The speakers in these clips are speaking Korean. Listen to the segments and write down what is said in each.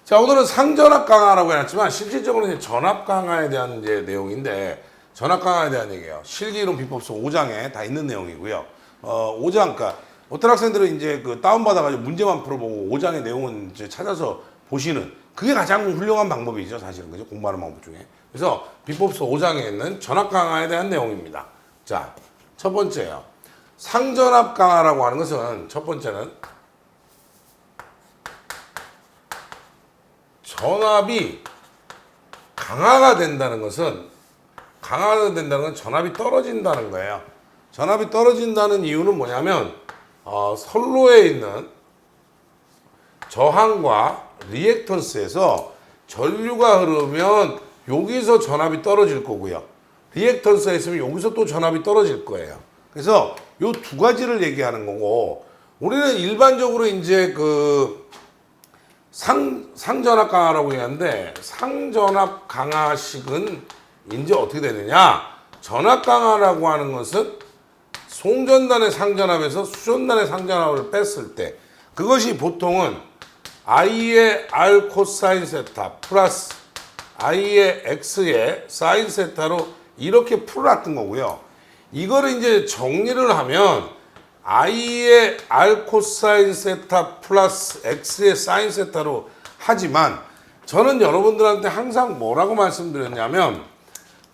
자, 오늘은 상전압 강화라고 해놨지만 실질적으로 이제 전압 강화에 대한 이제 내용인데, 전압 강화에 대한 얘기예요. 실기이론 비법서 5장에 다 있는 내용이고요. 5장, 그러니까 어떤 학생들은 이제 그 다운받아가지고 문제만 풀어보고 5장의 내용은 이제 찾아서 보시는, 그게 가장 훌륭한 방법이죠, 사실은. 그죠? 공부하는 방법 중에. 그래서 비법서 5장에 있는 전압 강화에 대한 내용입니다. 자, 첫 번째요. 상전압 강화라고 하는 것은, 첫 번째는 전압이 강화가 된다는 것은, 강화가 된다는 건 전압이 떨어진다는 거예요. 전압이 떨어진다는 이유는 뭐냐면, 선로에 있는 저항과 리액턴스에서 전류가 흐르면 여기서 전압이 떨어질 거고요. 리액턴스가 있으면 여기서 또 전압이 떨어질 거예요. 그래서 이 두 가지를 얘기하는 거고, 우리는 일반적으로 이제 그 상전압 강화라고 얘기하는데, 상전압 강화식은 이제 어떻게 되느냐? 전압 강화라고 하는 것은 송전단의 상전압에서 수전단의 상전압을 뺐을 때, 그것이 보통은 I의 R 코사인 세타 플러스 I의 X의 사인 세타로 이렇게 풀어놨던 거고요. 이거를 이제 정리를 하면 I의 R 코사인 세타 플러스 X의 사인 세타로 하지만, 저는 여러분들한테 항상 뭐라고 말씀드렸냐면,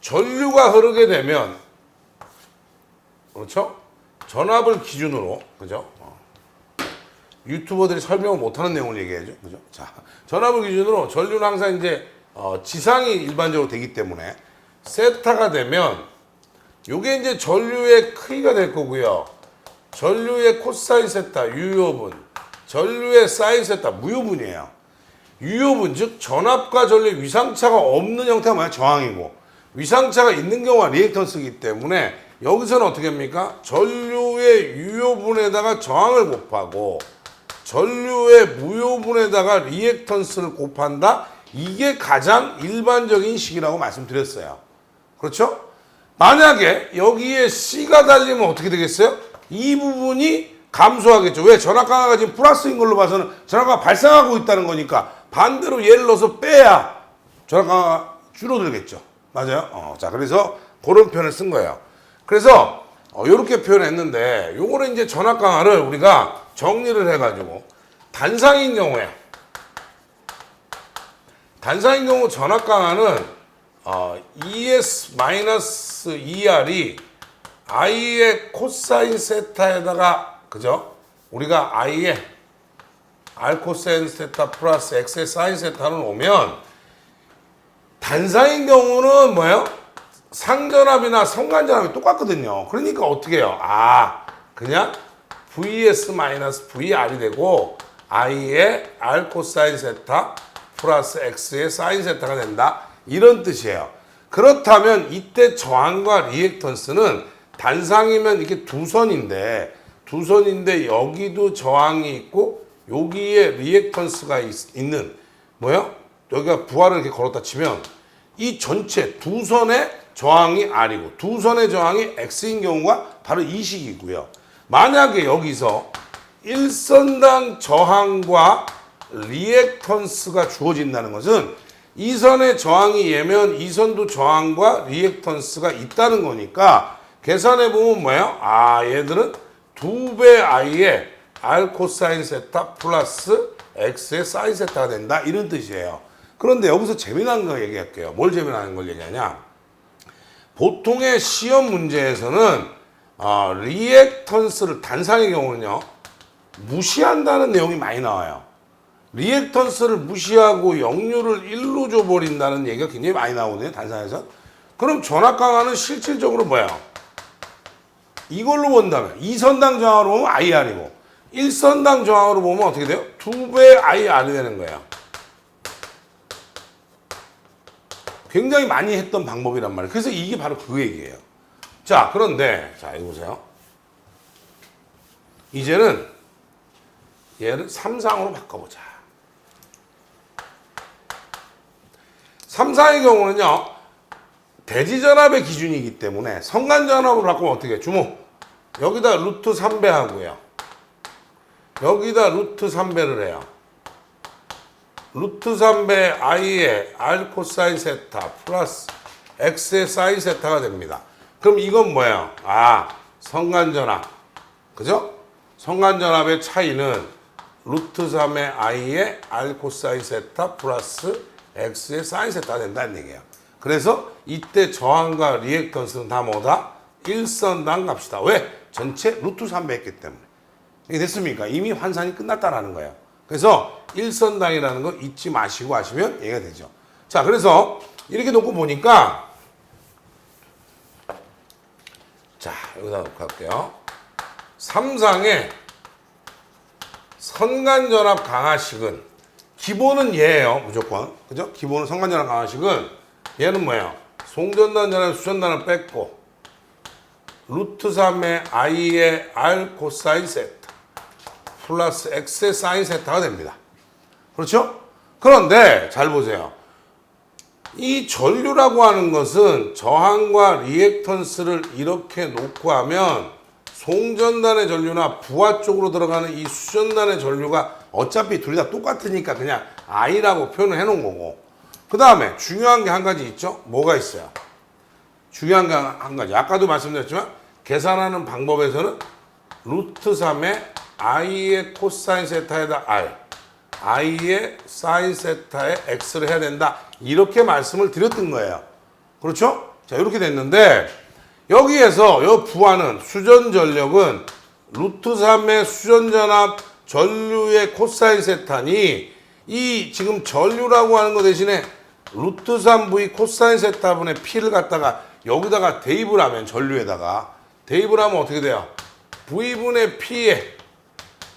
전류가 흐르게 되면, 그렇죠? 전압을 기준으로, 그죠? 유튜버들이 설명을 못하는 내용을 얘기해야죠, 그죠? 자, 전압을 기준으로 전류는 항상 이제 지상이 일반적으로 되기 때문에 세타가 되면, 요게 이제 전류의 크기가 될 거고요. 전류의 코사인 세타 유효분, 전류의 사인 세타 무효분이에요. 유효분, 즉 전압과 전류의 위상차가 없는 형태가 뭐야? 저항이고, 위상차가 있는 경우가 리액턴스이기 때문에 여기서는 어떻게 합니까? 전류의 유효분에다가 저항을 곱하고 전류의 무효분에다가 리액턴스를 곱한다. 이게 가장 일반적인 식이라고 말씀드렸어요. 그렇죠? 만약에 여기에 C가 달리면 어떻게 되겠어요? 이 부분이 감소하겠죠. 왜? 전압 강화가 지금 플러스인 걸로 봐서는 전압 강화가 발생하고 있다는 거니까, 반대로 얘를 넣어서 빼야 전압 강화가 줄어들겠죠. 맞아요? 자, 그래서 그런 표현을 쓴 거예요. 그래서 이렇게 표현했는데, 요거는 이제 전압 강화를 우리가 정리를 해가지고, 단상인 경우 전압 강화는 ES-ER이 I의 코사인 세타에다가, 그죠? 우리가 I의 R 코사인 세타 플러스 X의 사인 세타를 오면, 단상인 경우는 뭐예요? 상전압이나 성간전압이 똑같거든요. 그러니까 어떻게 해요? 그냥 VS-VR이 되고 I의 R 코사인 세타 플러스 X의 사인 세타가 된다. 이런 뜻이에요. 그렇다면 이때 저항과 리액턴스는 단상이면 이렇게 두 선인데 여기도 저항이 있고 여기에 리액턴스가 있는, 뭐예요? 여기가 부하를 이렇게 걸었다 치면 이 전체 두 선의 저항이 R이고 두 선의 저항이 X인 경우가 바로 이 식이고요. 만약에 여기서 1선당 저항과 리액턴스가 주어진다는 것은 이 선의 저항이 얘면 이 선도 저항과 리액턴스가 있다는 거니까, 계산해 보면 뭐예요? 얘들은 2배 I의 R 코사인 세타 플러스 X의 사인 세타가 된다. 이런 뜻이에요. 그런데 여기서 재미난 거 얘기할게요. 뭘 재미난 걸 얘기하냐? 보통의 시험 문제에서는 리액턴스를, 단상의 경우는요, 무시한다는 내용이 많이 나와요. 리액턴스를 무시하고 역류를 1로 줘버린다는 얘기가 굉장히 많이 나오거든요, 단상에서. 그럼 전압 강화는 실질적으로 뭐예요? 이걸로 본다면 2선당 저항으로 보면 IR이고 1선당 저항으로 보면 어떻게 돼요? 2배 IR이 되는 거예요. 굉장히 많이 했던 방법이란 말이에요. 그래서 이게 바로 그 얘기예요. 자, 그런데 자, 이거 보세요. 이제는 얘를 3상으로 바꿔보자. 3상의 경우는요, 대지전압의 기준이기 때문에 성간전압으로 바꾸면 어떻게 해요? 주목. 여기다 루트 3배 하고요. 여기다 루트 3배를 해요. 루트 3배 i의 r 코사인 세타 플러스 x의 사인 세타가 됩니다. 그럼 이건 뭐예요? 아, 성간전압. 그죠? 성간전압의 차이는 루트 3의 i의 r 코사인 세타 플러스 x의 사인 세타가 된다는 얘기예요. 그래서 이때 저항과 리액턴스는 다 뭐다? 일선당 값이다. 왜? 전체 루트 3배 했기 때문에. 이게 됐습니까? 이미 환산이 끝났다라는 거예요. 그래서 일선당이라는 거 잊지 마시고 하시면 이해가 되죠. 자, 그래서 이렇게 놓고 보니까 자, 여기다 놓고 갈게요. 3상의 선간전압 강화식은 기본은 얘예요. 무조건. 그죠? 기본은 선간전압 강화식은 얘는 뭐예요? 송전단 전압 수전단을 뺐고 루트 3의 i의 r 코사인 세타 플러스 x의 사인 세타가 됩니다. 그렇죠? 그런데 잘 보세요. 이 전류라고 하는 것은 저항과 리액턴스를 이렇게 놓고 하면 송전단의 전류나 부하 쪽으로 들어가는 이 수전단의 전류가 어차피 둘 다 똑같으니까 그냥 I라고 표현을 해놓은 거고, 그 다음에 중요한 게 한 가지 있죠? 뭐가 있어요? 중요한 게 한 가지. 아까도 말씀드렸지만 계산하는 방법에서는 루트 3의 I의 코사인 세타에다 R, I의 사인 세타에 X를 해야 된다. 이렇게 말씀을 드렸던 거예요. 그렇죠? 자, 이렇게 됐는데 여기에서 이 부하는 수전 전력은 루트 3의 수전 전압 전류의 코사인 세타니 이 지금 전류라고 하는 거 대신에 루트 3V 코사인 세타분의 P를 갖다가 여기다가 대입을 하면 전류에다가 대입을 하면 어떻게 돼요? V분의 P에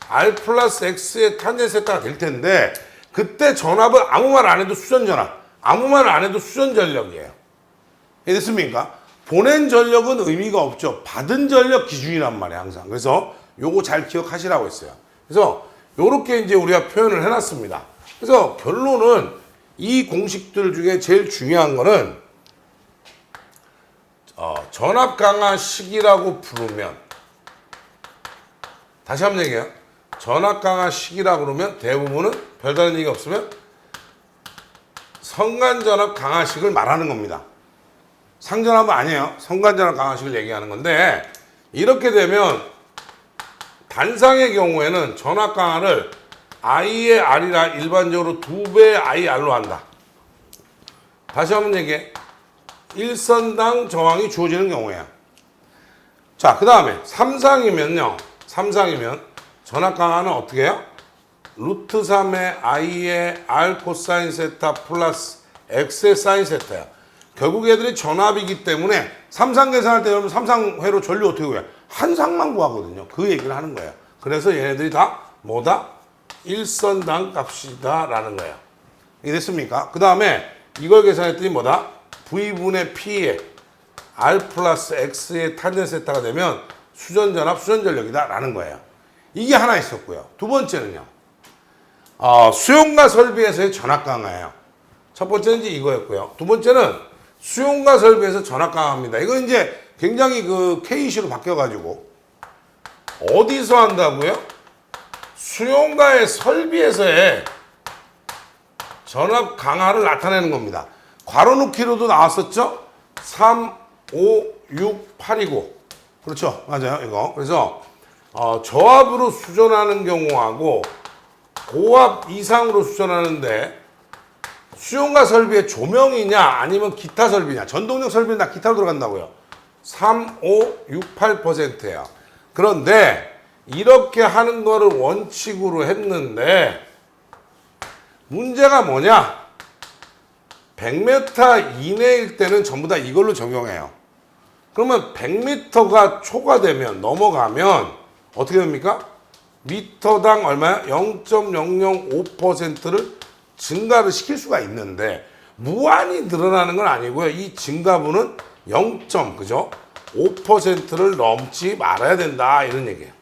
R 플러스 X의 탄젠 세타가 될 텐데 그때 전압은 아무 말 안 해도 수전 전압, 아무 말 안 해도 수전 전력이에요. 됐습니까? 보낸 전력은 의미가 없죠. 받은 전력 기준이란 말이에요, 항상. 그래서 요거 잘 기억하시라고 했어요. 그래서 요렇게 이제 우리가 표현을 해놨습니다. 그래서 결론은 이 공식들 중에 제일 중요한 거는 전압 강화 시기라고 부르면, 다시 한번 얘기해요. 전압 강화 시기라고 그러면 대부분은 별다른 얘기 없으면 성간전압 강화식을 말하는 겁니다. 상전압은 아니에요. 성간전압 강화식을 얘기하는 건데, 이렇게 되면 단상의 경우에는 전압 강화를 I의 R이라 일반적으로 2배의 IR로 한다. 다시 한번 얘기해. 일선당 저항이 주어지는 경우에요. 자, 그 다음에 3상이면요. 3상이면 전압 강화는 어떻게 해요? 루트 3의 I의 R 코사인 세타 플러스 X의 사인 세타야. 결국 얘들이 전압이기 때문에 3상 계산할 때 여러분 3상회로 전류 어떻게 구해요? 한 상만 구하거든요. 그 얘기를 하는 거예요. 그래서 얘네들이 다 뭐다? 일선당 값이다 라는 거예요. 이게 됐습니까? 그 다음에 이걸 계산했더니 뭐다? V분의 P에 R 플러스 X의 탄젠 세타가 되면 수전전압, 수전전력이다 라는 거예요. 이게 하나 있었고요. 두 번째는요. 수용과 설비에서의 전압 강화예요. 첫 번째는 이제 이거였고요. 두 번째는 수용과 설비에서 전압 강화입니다. 이건 이제 굉장히 그 K시로 바뀌어가지고 어디서 한다고요? 수용과의 설비에서의 전압 강화를 나타내는 겁니다. 괄호넣기로도 나왔었죠? 3, 5, 6, 8이고. 그렇죠. 맞아요. 이거. 그래서 저압으로 수전하는 경우하고 고압 이상으로 수전하는데 수용과 설비의 조명이냐 아니면 기타 설비냐, 전동력 설비는 다 기타로 들어간다고요. 3, 5, 6, 8%예요. 그런데 이렇게 하는 거를 원칙으로 했는데 문제가 뭐냐? 100m 이내일 때는 전부 다 이걸로 적용해요. 그러면 100m가 초과되면 넘어가면 어떻게 됩니까? 미터당 얼마야? 0.005%를 증가를 시킬 수가 있는데 무한히 늘어나는 건 아니고요. 이 증가분은 0. 그죠? 5%를 넘지 말아야 된다 이런 얘기예요.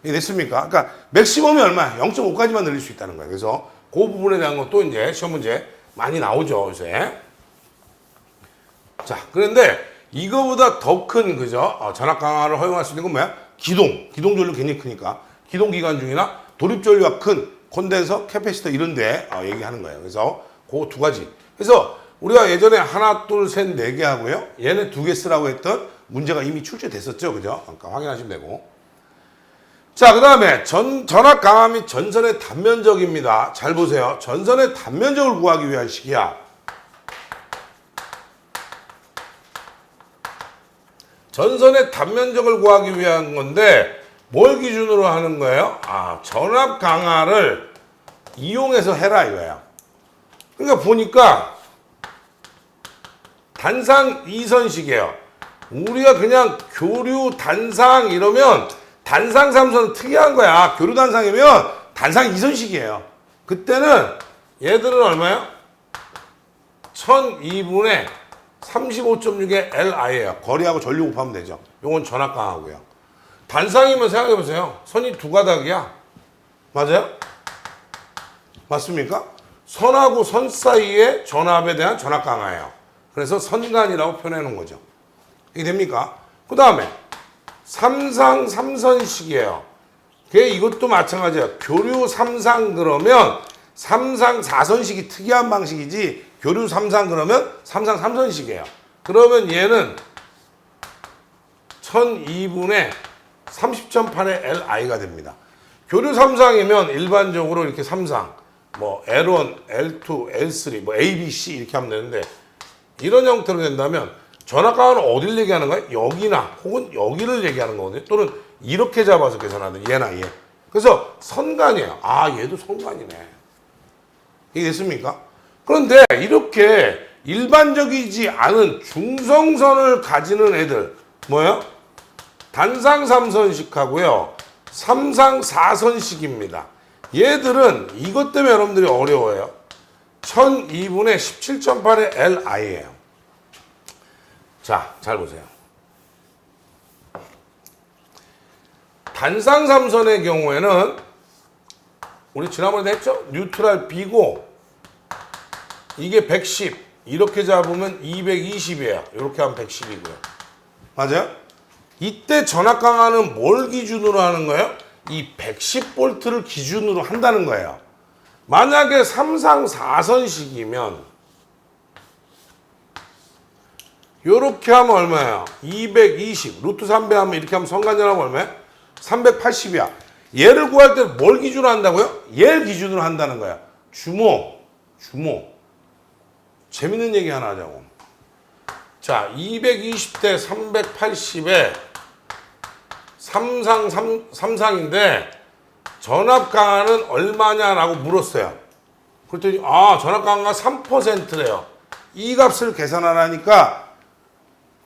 이게 됐습니까? 그러니까 맥시멈이 얼마야? 0.5까지만 늘릴 수 있다는 거예요. 그래서 그 부분에 대한 것도 이제 시험 문제 많이 나오죠, 요새. 자, 그런데 이거보다 더 큰 그죠? 전압 강화를 허용할 수 있는 건 뭐야? 기동 전류 굉장히 크니까 기동 기관 중이나 도립 전류가 큰 콘덴서, 캐패시터 이런데 얘기하는 거예요. 그래서 그 두 가지. 그래서 우리가 예전에 하나, 둘, 셋, 네 개 하고요. 얘네 두 개 쓰라고 했던 문제가 이미 출제됐었죠. 그죠? 그러니까 확인하시면 되고. 자, 그 다음에 전압 강화 및 전선의 단면적입니다. 잘 보세요. 전선의 단면적을 구하기 위한 식이야. 전선의 단면적을 구하기 위한 건데 뭘 기준으로 하는 거예요? 전압 강화를 이용해서 해라 이거야. 그러니까 보니까 단상 이선식이에요. 우리가 그냥 교류 단상 이러면 단상 삼선은 특이한 거야. 교류 단상이면 단상 이선식이에요. 그때는 얘들은 얼마예요? 1002분의 35.6의 LI예요. 거리하고 전류 곱하면 되죠. 요건 전압 강하고요. 단상이면 생각해보세요. 선이 두 가닥이야. 맞아요? 맞습니까? 선하고 선 사이의 전압에 대한 전압 강하예요. 그래서 선간이라고 표현해 놓은 거죠. 이게 됩니까? 그 다음에 삼상 삼선식이에요. 이것도 마찬가지예요. 교류 삼상 그러면 삼상 사선식이 특이한 방식이지 교류 삼상 그러면 삼상 삼선식이에요. 그러면 얘는 1002분의 30.8의 LI가 됩니다. 교류 삼상이면 일반적으로 이렇게 삼상 뭐 L1, L2, L3, 뭐 A, B, C 이렇게 하면 되는데 이런 형태로 된다면 전압 강화는 어딜 얘기하는 거야? 여기나 혹은 여기를 얘기하는 거거든요. 또는 이렇게 잡아서 계산하는 얘나 얘. 그래서 선간이에요. 얘도 선간이네. 이게 됐습니까? 그런데 이렇게 일반적이지 않은 중성선을 가지는 애들 뭐예요? 단상 삼선식하고요. 삼상 사선식입니다. 얘들은 이것 때문에 여러분들이 어려워요. 1002분의 17.8의 LI예요. 자, 잘 보세요. 단상 삼선의 경우에는 우리 지난번에 했죠? 뉴트럴 B고 이게 110 이렇게 잡으면 220이에요. 이렇게 하면 110이고요. 맞아요? 이때 전압 강화는 뭘 기준으로 하는 거예요? 이 110V를 기준으로 한다는 거예요. 만약에 삼상 사선식이면 요렇게 하면 얼마예요? 220 루트 3배 하면 이렇게 하면 선간전압 얼마예요? 380이야. 얘를 구할 때 뭘 기준으로 한다고요? 얘를 기준으로 한다는 거야. 주모. 재밌는 얘기 하나 하자고. 자, 220대 380에 삼상인데 전압 강화는 얼마냐라고 물었어요. 그랬더니 전압 강화가 3%래요. 이 값을 계산하라니까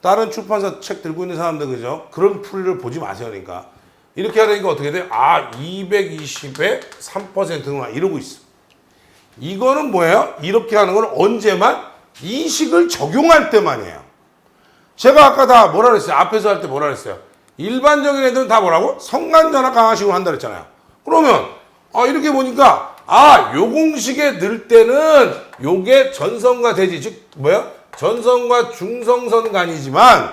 다른 출판사 책 들고 있는 사람들 그죠? 그런 풀이를 보지 마세요. 그러니까 이렇게 하니까 어떻게 돼요? 220에 3%구나 이러고 있어. 이거는 뭐예요? 이렇게 하는 건 언제만? 이 식을 적용할 때만이에요. 제가 아까 다 뭐라 그랬어요? 앞에서 할 때 뭐라 그랬어요? 일반적인 애들은 다 뭐라고? 성간전압 강화식으로 한다 그랬잖아요. 그러면 이렇게 보니까 요 공식에 넣을 때는 요게 전선과 대지 즉 뭐야? 전선과 중성선간이지만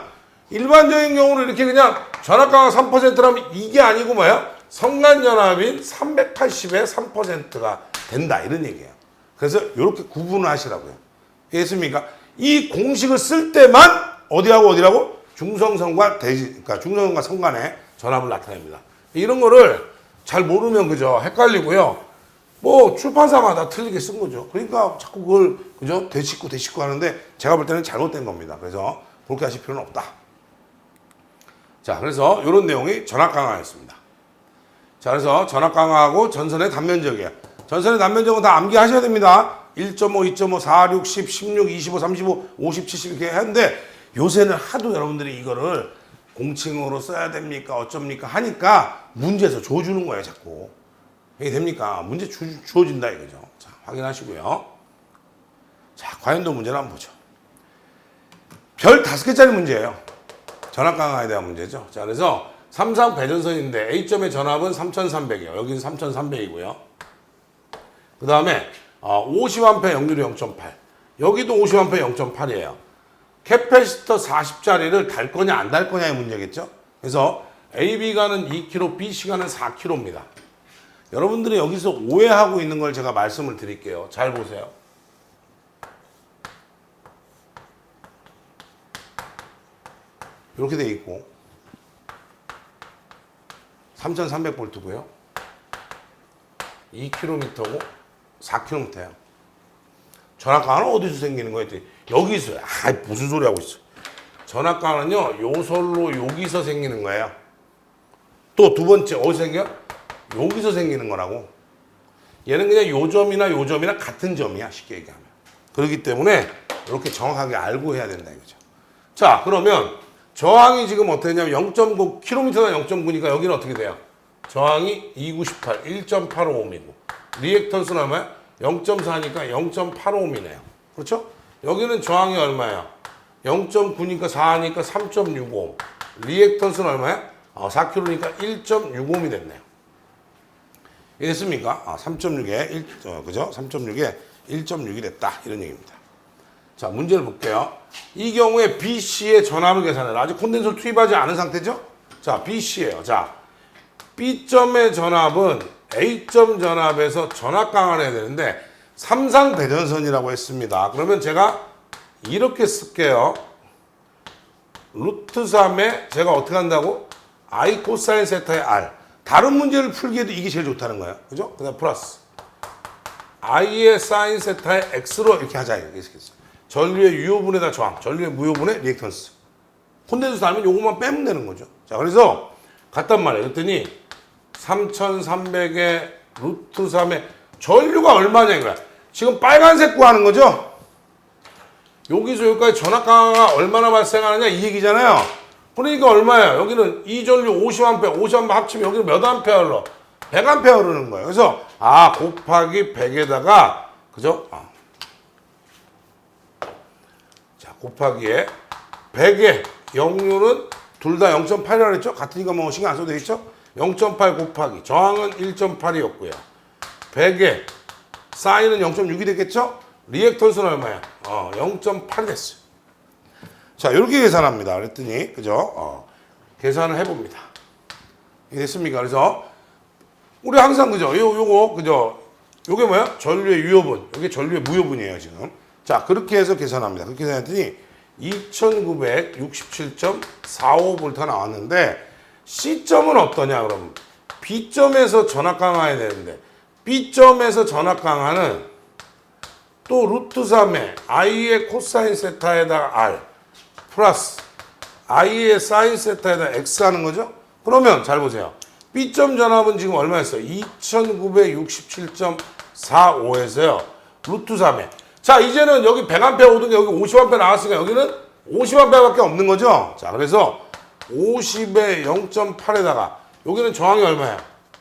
일반적인 경우는 이렇게 그냥 전압 강화 3%라면 이게 아니고 뭐야? 성간전압인 380에 3%가 된다 이런 얘기예요. 그래서 이렇게 구분을 하시라고요. 이해했습니까? 이 공식을 쓸 때만 어디하고 어디라고? 중성선과 대지, 그러니까 중성선과 선간의 전압을 나타냅니다. 이런 거를 잘 모르면 그죠? 헷갈리고요. 뭐 출판사마다 틀리게 쓴 거죠. 그러니까 자꾸 그걸 그죠? 대식구 하는데 제가 볼 때는 잘못된 겁니다. 그래서 그렇게 하실 필요는 없다. 자, 그래서 이런 내용이 전압 강화였습니다. 자, 그래서 전압 강화하고 전선의 단면적이에요. 전선의 단면적은 다 암기하셔야 됩니다. 1.5, 2.5, 4, 6, 10, 16, 25, 35, 50, 70 이렇게 하는데 요새는 하도 여러분들이 이거를 공칭으로 써야 됩니까? 어쩝니까? 하니까 문제에서 줘주는 거예요, 자꾸. 이게 됩니까? 문제 주어진다 이거죠. 자, 확인하시고요. 자, 과연도 문제를 한번 보죠. 별 5개짜리 문제예요. 전압 강화에 대한 문제죠. 자, 그래서 삼상 배전선인데 A점의 전압은 3300이에요. 여기는 3300이고요. 그 다음에 50A 역률이 0.8. 여기도 50A 0.8이에요. 캐패시터 40짜리를 달 거냐 안 달 거냐의 문제겠죠. 그래서 AB가는 2kg, BC가는 4kg입니다. 여러분들이 여기서 오해하고 있는 걸 제가 말씀을 드릴게요. 잘 보세요. 이렇게 돼 있고 3300V고요. 2km고 4km예요. 전압강은 어디서 생기는 거예요? 여기서요. 아, 무슨 소리 하고 있어. 전압강은요, 요솔로 여기서 생기는 거예요. 또 두 번째, 어디서 생겨요? 여기서 생기는 거라고. 얘는 그냥 요점이나 같은 점이야, 쉽게 얘기하면. 그렇기 때문에 이렇게 정확하게 알고 해야 된다 이거죠. 자, 그러면 저항이 지금 어떻게 되냐면 0.9, km당 0.9니까 여기는 어떻게 돼요? 저항이 298, 1.85옴이고 리액턴스는 얼마야? 0.4니까 0.85옴이네요. 그렇죠? 여기는 저항이 얼마야? 0.9니까 4니까 3.65옴. 리액턴스는 얼마야? 4kg니까 1.65옴이 됐네요. 이해됐습니까? 3.6에 그죠? 3.6에 1.6이 됐다. 이런 얘기입니다. 자, 문제를 볼게요. 이 경우에 BC의 전압을 계산해라. 아직 콘덴서를 투입하지 않은 상태죠? 자, BC예요. 자, B점의 전압은 A점 전압에서 전압 강화를 해야 되는데 삼상 대전선이라고 했습니다. 그러면 제가 이렇게 쓸게요. 루트 3에 제가 어떻게 한다고? I 코사인 세타의 R. 다른 문제를 풀기에도 이게 제일 좋다는 거예요. 그죠? 그 다음 플러스 I의 사인 세타의 X로 이렇게 하자. 이렇게 했어요. 전류의 유효분에다 저항, 전류의 무효분의 리액턴스. 콘덴서스 달면 요것만 빼면 되는 거죠. 자, 그래서 갔단 말이에요. 그랬더니 3300의 루트 3의 전류가 얼마냐 이거야. 지금 빨간색 구하는 거죠? 여기서 여기까지 전압 강화가 얼마나 발생하느냐 이 얘기잖아요. 그러니까 얼마야? 여기는 이 전류 50A, 50A 합치면 여기는 몇 암페어 흘러? 100A 흐르는 거예요. 그래서 곱하기 100에다가 그죠? 자, 곱하기에 100에 역류는 둘 다 0.8이라고 했죠? 같으니까 뭐 신경 안 써도 되겠죠? 0.8 곱하기 저항은 1.8이었고요. 100에 사인은 0.6이 됐겠죠? 리액턴스는 얼마야? 0.8이 됐어요. 자, 이렇게 계산합니다. 그랬더니 그죠? 계산을 해봅니다. 이게 됐습니까? 그래서 우리 항상 그죠? 요거 그죠? 요게 뭐야? 전류의 유효분. 요게 전류의 무효분이에요 지금. 자, 그렇게 해서 계산합니다. 그렇게 계산했더니 2967.45V가 나왔는데 C점은 어떠냐 그럼? B점에서 전압 강화해야 되는데 B점에서 전압 강화는 또 루트 3에 I의 코사인 세타에다가 R 플러스 I의 사인 세타에다 X 하는 거죠? 그러면 잘 보세요. B점 전압은 지금 얼마였어요? 2967.45에서요. 루트 3에. 자, 이제는 여기 100A 오던 게 여기 50A 나왔으니까 여기는 50A밖에 없는 거죠? 자, 그래서 50에 0.8에다가 여기는 저항이 얼마야?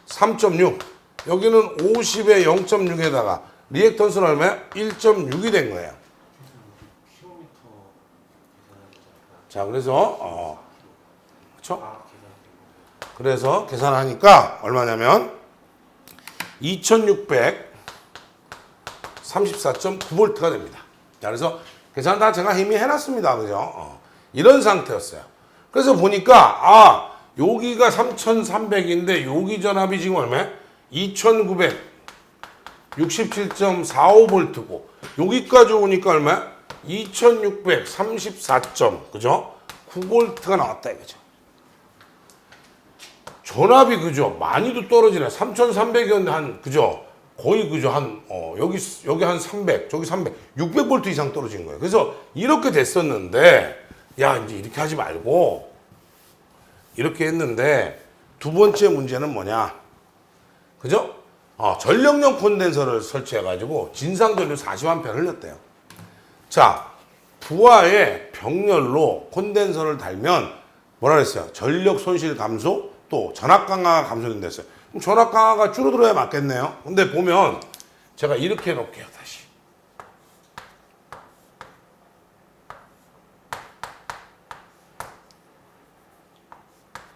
3.6. 여기는 50에 0.6에다가 리액턴스는 얼마야? 1.6이 된 거예요. 자, 그래서 그렇죠? 그래서 계산하니까 얼마냐면 2634.9V가 됩니다. 자, 그래서 계산 다 제가 이미 해놨습니다. 그죠? 이런 상태였어요. 그래서 보니까 여기가 3300인데 여기 전압이 지금 얼마야? 2967.45V고 여기까지 오니까 얼마야? 2634점 그죠? 9V가 나왔다 이거죠. 전압이 그죠? 많이도 떨어지네. 3300이었는데 한 그죠? 거의 그죠? 한 여기 한 300, 저기 300, 600V 이상 떨어진 거예요. 그래서 이렇게 됐었는데 야, 이제 이렇게 하지 말고 이렇게 했는데 두 번째 문제는 뭐냐? 그죠? 전력용 콘덴서를 설치해가지고 진상전류 40A 흘렸대요. 자, 부하의 병렬로 콘덴서를 달면 뭐라 그랬어요? 전력 손실 감소 또 전압 강화가 감소된다 했어요. 그럼 전압 강화가 줄어들어야 맞겠네요. 근데 보면 제가 이렇게 해놓을게요. 다시.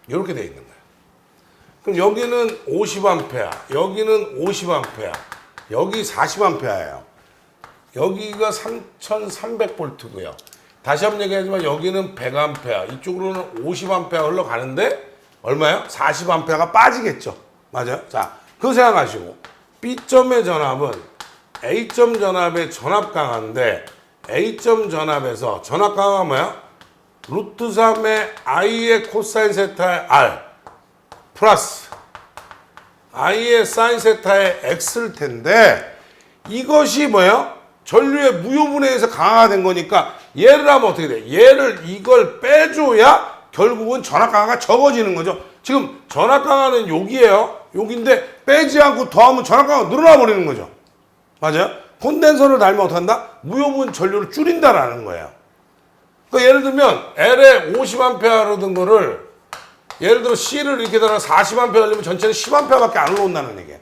이렇게 돼 있는 거예요. 그럼 여기는 50A, 여기는 50A, 여기 40A예요. 여기가 3300V고요. 다시 한번 얘기하지만 여기는 100A, 이쪽으로는 50A 흘러가는데 얼마예요? 40A가 빠지겠죠. 맞아요? 자, 그거 생각하시고 B점의 전압은 A점 전압의 전압 강한데 A점 전압에서 전압 강화가 뭐야? 루트 3의 I의 코사인 세타의 R 플러스 I의 사인 세타의 X일 텐데 이것이 뭐야? 전류의 무효분에 의해서 강화가 된 거니까 얘를 하면 어떻게 돼? 얘를 이걸 빼줘야 결국은 전압 강화가 적어지는 거죠. 지금 전압 강화는 여기예요. 여기인데 빼지 않고 더하면 전압 강화가 늘어나 버리는 거죠. 맞아요? 콘덴서를 달면 어떻게 한다? 무효분 전류를 줄인다라는 거예요. 그러니까 예를 들면 L에 50A 든 거를 예를 들어 C를 이렇게 달아 40A 하려면 전체는 10A밖에 안 올라온다는 얘기예요.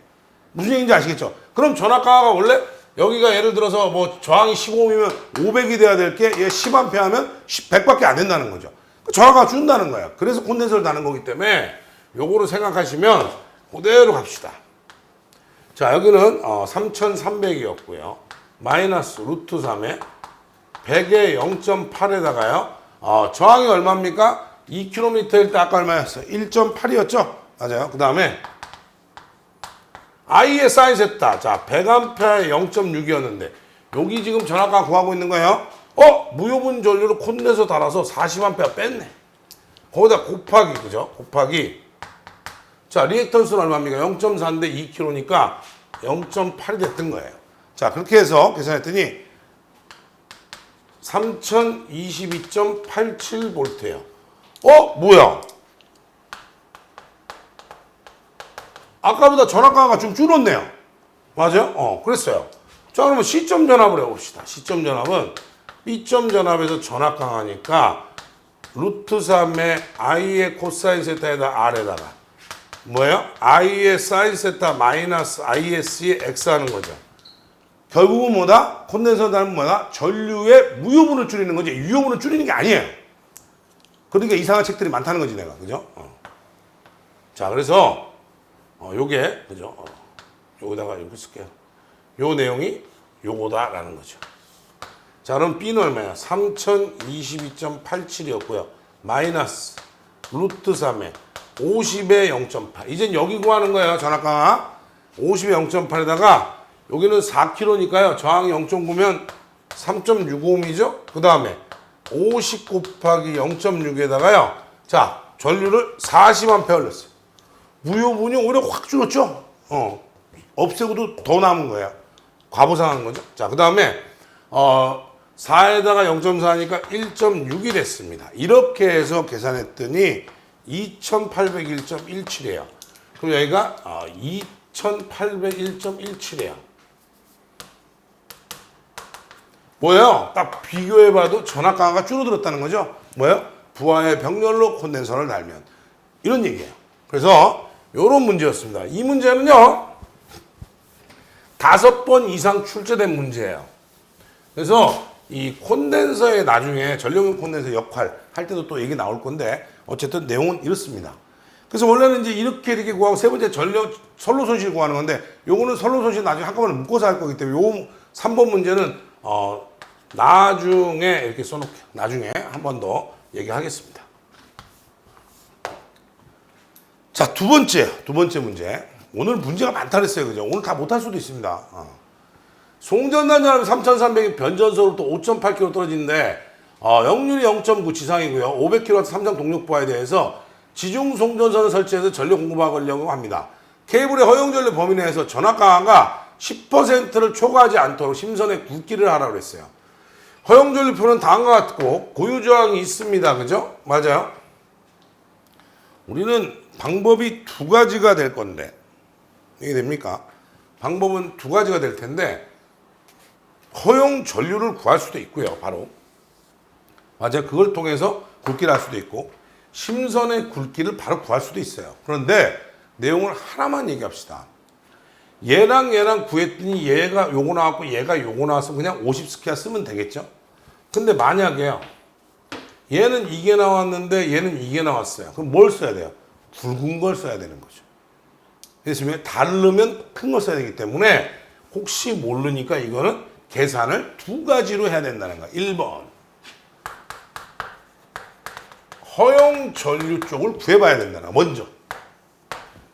무슨 얘기인지 아시겠죠? 그럼 전압 강화가 원래 여기가 예를 들어서 뭐 저항이 15ohm이면 500이 돼야 될 게 얘 10A 하면 100밖에 안 된다는 거죠. 전압 강화 준다는 거예요. 그래서 콘덴서를 다는 거기 때문에 요거를 생각하시면 그대로 갑시다. 자, 여기는 3300이었고요. 마이너스 루트 3에 100에 0.8에다가요. 저항이 얼마입니까? 2km일 때 아까 얼마였어요? 1.8이었죠? 맞아요. 그 다음에 I의 사인 세타. 자, 100A에 0.6이었는데 여기 지금 전압강 구하고 있는 거예요. 무효분 전류를 콘덴서 달아서 40A 뺐네. 거기다 곱하기, 그죠? 곱하기. 자, 리액턴스는 얼마입니까? 0.4인데 2kg니까 0.8이 됐던 거예요. 자, 그렇게 해서 계산했더니 3022.87V예요. 뭐야? 아까보다 전압 강화가 좀 줄었네요. 맞아요? 그랬어요. 자, 그러면 C점 전압을 해봅시다. C점 전압은 B점 전압에서 전압 강화니까 루트 3의 I의 코사인 세타에다 R에다가 뭐예요? I의 사인 세타 마이너스 IS의 X 하는 거죠. 결국은 뭐다? 콘덴서 달면 뭐다? 전류의 무효분을 줄이는 거지 유효분을 줄이는 게 아니에요. 그러니까 이상한 책들이 많다는 거지 내가. 그죠? 자, 그래서 요게 그죠? 여기다가 이렇게 쓸게요. 요 내용이 요거다라는 거죠. 자, 그럼 B는 얼마야? 3022.87이었고요. 마이너스 루트 3에 50에 0.8. 이젠 여기 구하는 거예요. 전압 강화. 50에 0.8에다가 여기는 4kg니까요. 저항이 0.9면 3.65ohm이죠. 그 다음에 50 곱하기 0.6에다가요. 자, 전류를 40A 흘렸어요. 무효분이 오히려 확 줄었죠. 없애고도 더 남은 거예요. 과보상한 거죠. 자, 그 다음에 4에다가 0.4니까 1.6이 됐습니다. 이렇게 해서 계산했더니 2801.17이에요. 그럼 여기가 2801.17이에요. 뭐예요? 딱 비교해봐도 전압 강화가 줄어들었다는 거죠. 뭐예요? 부하의 병렬로 콘덴서를 달면 이런 얘기예요. 그래서 이런 문제였습니다. 이 문제는요 5번 이상 출제된 문제예요. 그래서 이 콘덴서의 나중에 전력용 콘덴서 역할 할 때도 또 얘기 나올 건데 어쨌든 내용은 이렇습니다. 그래서 원래는 이제 이렇게 구하고 세 번째 전력 선로 손실 구하는 건데 요거는 선로 손실 나중에 한꺼번에 묶어서 할 거기 때문에 요 3번 문제는 나중에 이렇게 써놓을게요. 나중에 한 번 더 얘기하겠습니다. 자, 두 번째 문제. 오늘 문제가 많다 그랬어요. 그죠? 오늘 다 못할 수도 있습니다. 송전단 전압이 3300이 변전소로부터 5.8km 떨어지는데 역률이 0.9 지상이고요. 500kW 삼성 동력부하에 대해서 지중 송전선을 설치해서 전력 공급하려고 합니다. 케이블의 허용 전력 범위 내에서 전압 강화가 10%를 초과하지 않도록 심선의 굵기를 하라고 그랬어요. 허용 전류표는 다음과 같고 고유 저항이 있습니다. 그죠? 맞아요. 우리는 방법이 두 가지가 될 건데 이게 됩니까? 방법은 두 가지가 될 텐데 허용 전류를 구할 수도 있고요. 바로 맞아요. 그걸 통해서 굵기를 할 수도 있고 심선의 굵기를 바로 구할 수도 있어요. 그런데 내용을 하나만 얘기합시다. 얘랑 구했더니 얘가 요거 나왔고 얘가 요거 나와서 그냥 50스퀘어 쓰면 되겠죠? 근데 만약에요. 얘는 이게 나왔는데 얘는 이게 나왔어요. 그럼 뭘 써야 돼요? 굵은 걸 써야 되는 거죠. 그래서 다르면 큰 걸 써야 되기 때문에 혹시 모르니까 이거는 계산을 두 가지로 해야 된다는 거야. 1번. 허용 전류 쪽을 구해봐야 된다. 먼저.